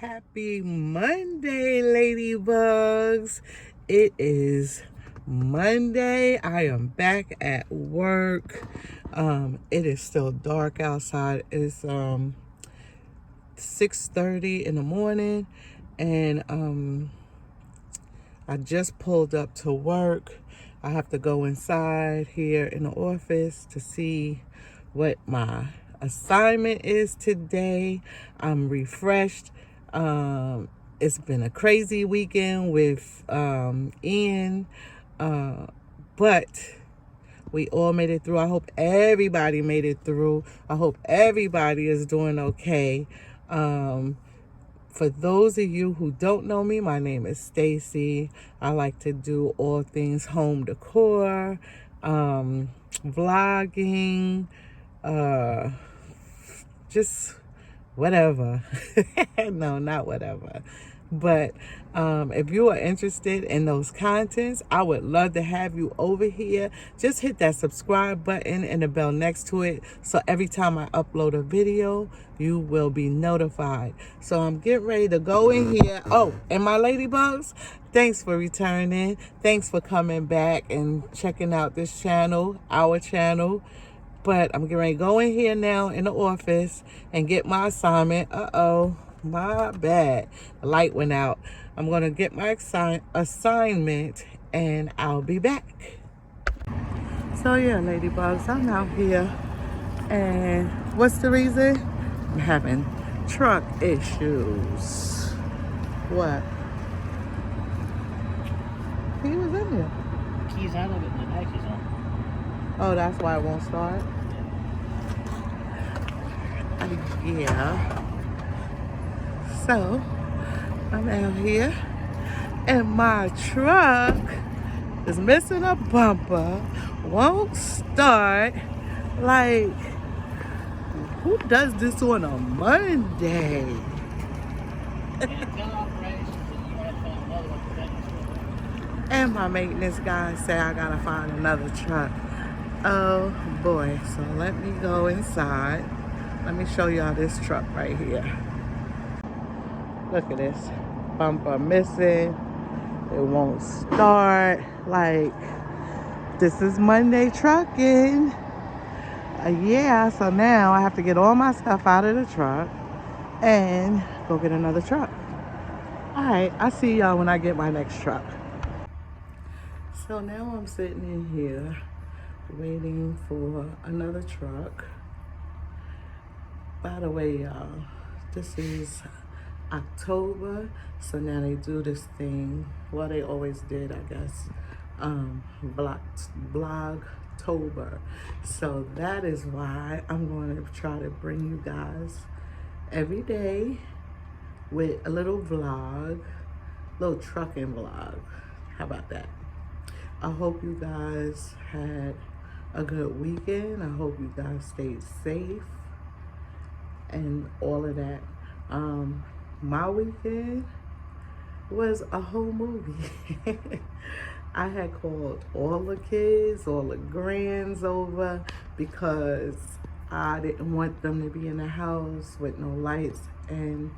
Happy Monday, ladybugs. It is Monday. I am back at work. It is still dark outside. It's 6:30 in the morning, and I just pulled up to work. I have to go inside here in the office to see what my assignment is today. I'm refreshed. It's been a crazy weekend with Ian, but we all made it through. I hope everybody made it through. I hope everybody is doing okay. For those of you who don't know me, my name is Stacy. I like to do all things home decor, vlogging, just whatever. No, not whatever. But if you are interested in those contents, I would love to have you over here. Just hit that subscribe button and the bell next to it, so every time I upload a video, you will be notified. So I'm getting ready to go in here. Oh, and my ladybugs, thanks for returning. Thanks for coming back and checking out this channel, our channel. But I'm getting ready to go in here now in the office and get my assignment. My bad. The light went out. I'm going to get my assignment and I'll be back. So yeah, ladybugs, I'm out here. And what's the reason? I'm having truck issues. What? He was in there. Keys out of it and the back is on. Oh, that's why it won't start? Yeah. So, I'm out here, and my truck is missing a bumper, won't start. Like, who does this on a Monday? And my maintenance guy said I gotta find another truck. Oh boy, so let me go inside. Let me show y'all this truck right here. Look at this, bumper missing, it won't start. Like, this is Monday trucking. Yeah, so now I have to get all my stuff out of the truck and go get another truck. All right, I'll see y'all when I get my next truck. So now I'm sitting in here waiting for another truck. By the way, y'all, this is October, so now they do this thing. Well, they always did, I guess. Vlogtober. So that is why I'm going to try to bring you guys every day with a little vlog, little trucking vlog. How about that? I hope you guys had a good weekend. I hope you guys stayed safe and all of that. My weekend was a whole movie. I had called all the kids, all the grands over, because I didn't want them to be in the house with no lights, and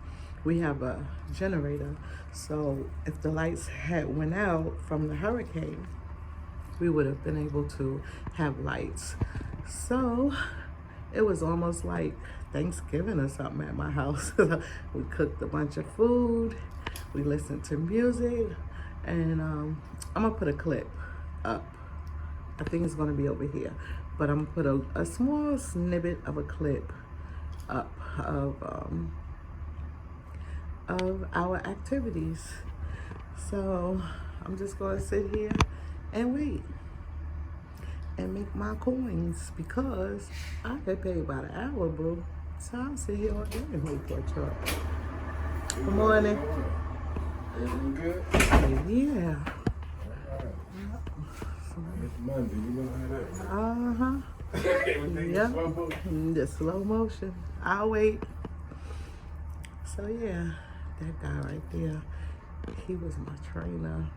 we have a generator. So if the lights had went out from the hurricane, we would have been able to have lights. So it was almost like Thanksgiving or something at my house. We cooked a bunch of food, we listened to music, and I'm gonna put a clip up. I think it's gonna be over here, but I'm gonna put a small snippet of a clip up of our activities. So I'm just gonna sit here and wait and make my coins, because I get paid by the hour, bro. So I'll sit here all day and wait for a truck. Good morning. Everything good? Yeah. It's Monday, you know how Uh-huh. that. Everything Yep. is slow motion. The slow motion. I'll wait. So yeah, that guy right there, he was my trainer.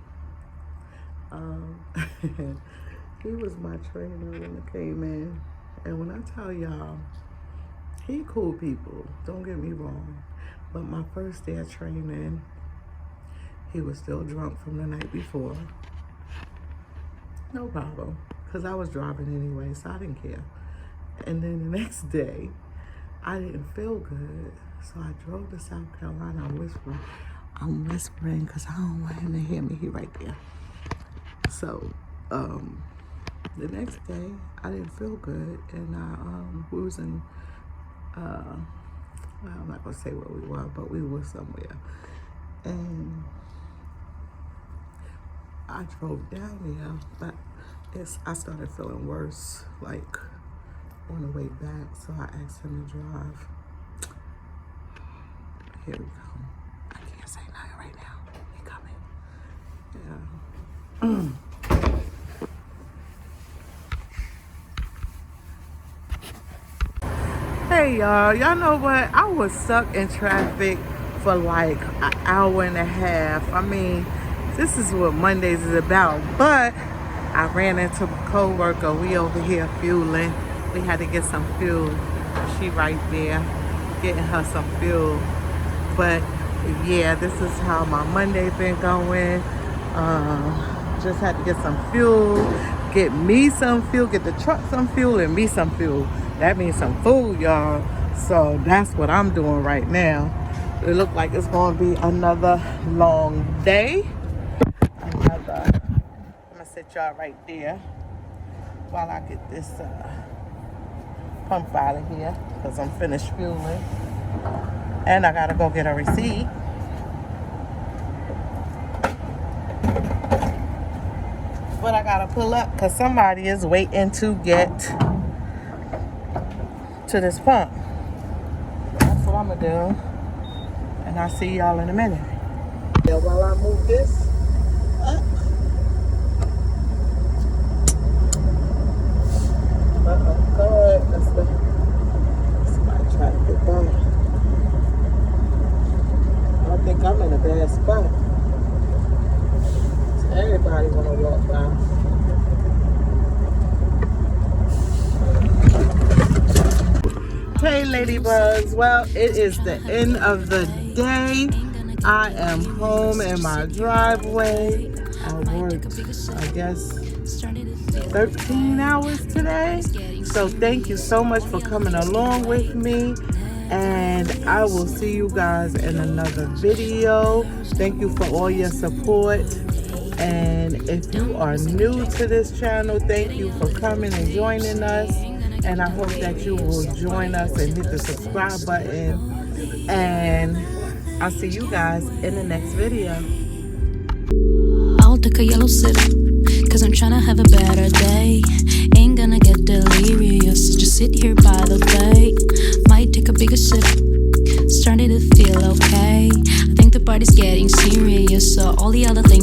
He was my trainer when I came in. And when I tell y'all, he cool people, don't get me wrong. But my first day of training, he was still drunk from the night before. No problem, because I was driving anyway, so I didn't care. And then the next day, I didn't feel good, so I drove to South Carolina. I'm whispering because I don't want him to hear me. He right there. So, the next day, I didn't feel good, and we was in, well, I'm not gonna say where we were, but we were somewhere, and I drove down there, but I started feeling worse, like on the way back, so I asked him to drive. Here we go. I can't say nothing right now. He coming. Yeah. Hey y'all know what? I was stuck in traffic for like an hour and a half. I mean, this is what Mondays is about, but I ran into my co-worker. We over here fueling. We had to get some fuel. She right there, getting her some fuel. But yeah, this is how my Monday been going. Just had to get some fuel, get me some fuel, get the truck some fuel, and me some fuel. That means some food, y'all. So that's what I'm doing right now. It look like it's gonna be another long day. I'm gonna sit y'all right there while I get this pump out of here, because I'm finished fueling. And I gotta go get a receipt. But I gotta pull up because somebody is waiting to get to this pump. That's what I'm gonna do. And I'll see y'all in a minute. Yeah, while I move this up. God, that's somebody trying to get by. I think I'm in a bad spot. So everybody wanna walk by. Hey ladybugs, well, it is the end of the day. I am home in my driveway. I worked, I guess, 13 hours today. So thank you so much for coming along with me. And I will see you guys in another video. Thank you for all your support. And if you are new to this channel, thank you for coming and joining us. And I hope that you will join us and hit the subscribe button. And I'll see you guys in the next video. I'll take a yellow sip, cause I'm tryna have a better day. Ain't gonna get delirious, just sit here by the bay. Might take a bigger sip, starting to feel okay. I think the party's getting serious, so all the other things